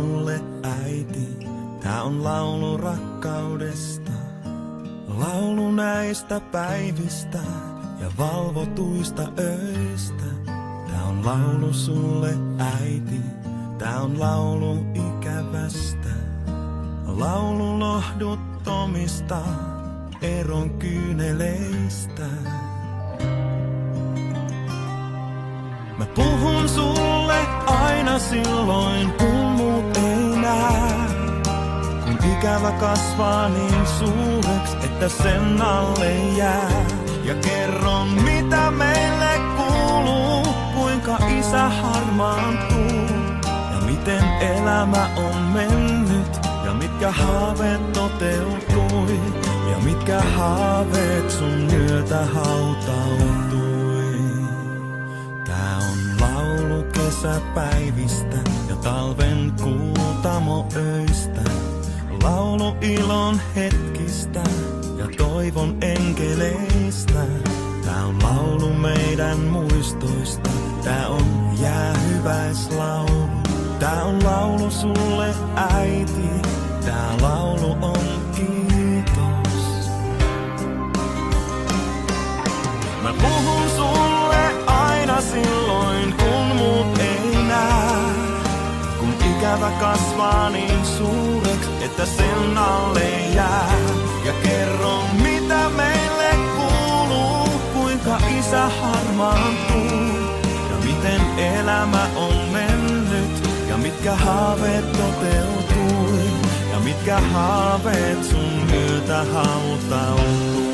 sulle äiti, tää on laulu rakkaudesta. Laulu näistä päivistä ja valvotuista öistä. Tää on laulu sulle äiti, tää on laulu ikävästä. Laulu lohduttomista eron kyyneleistä. Mä puhun sulle aina silloin, kun muut ei näe. Kun ikävä kasvaa niin suureks, että sen alle jää. Ja kerron mitä meille kuuluu, kuinka isä harmaantuu. Ja miten elämä on mennyt, ja mitkä haaveet toteutui. Ja mitkä haaveet sun myötä hautautui. Tää on laulu kesäpäivistä ja talven kuutamoöistä. Laulu ilon hetkistä ja toivon enkeleistä. Tää on laulu meidän muistoista. Tää on jäähyväislaulu. Tää on laulu sulle äiti. Tää laulu on kiitos. Mä puhun sulle aina silloin, kun muut ei näe. Kun ikävä kasvaa niin suureks, että sen alle jää. Ja kerron mitä meille kuuluu, kuinka isä harmaantuu. Ja miten elämä on mennyt, ja mitkä haaveet toteutui. Ja mitkä haaveet sun myötä hautautui.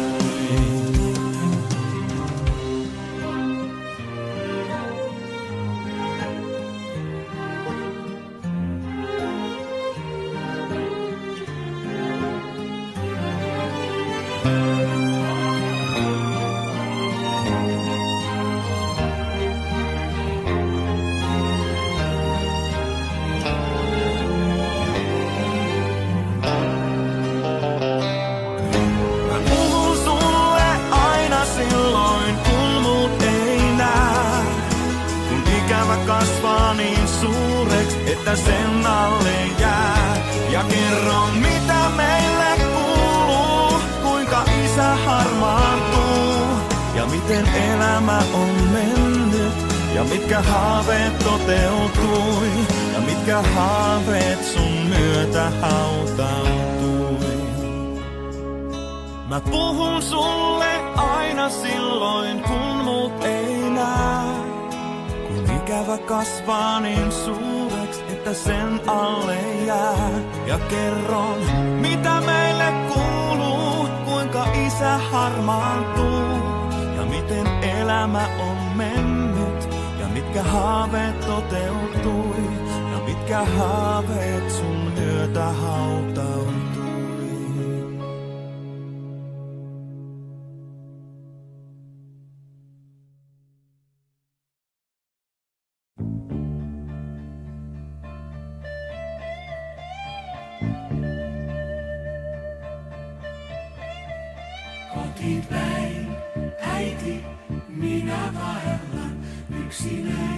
Kasvaa niin suureks, että sen alle jää. Ja kerron mitä meille kuuluu, kuinka isä harmaantuu. Ja miten elämä on mennyt, ja mitkä haaveet toteutui. Ja mitkä haaveet sun myötä hautautui. Mä puhun sulle aina silloin, kun muut ei näe. Ikävä kasvaa niin suureks, että sen alle jää. Ja kerron mitä meille kuuluu, kuinka isä harmaantuu. Ja miten elämä on mennyt, ja mitkä haaveet toteutui. Ja mitkä haaveet sun myötä hautautui. Kotipäin, äiti, minä vaellan yksinäin.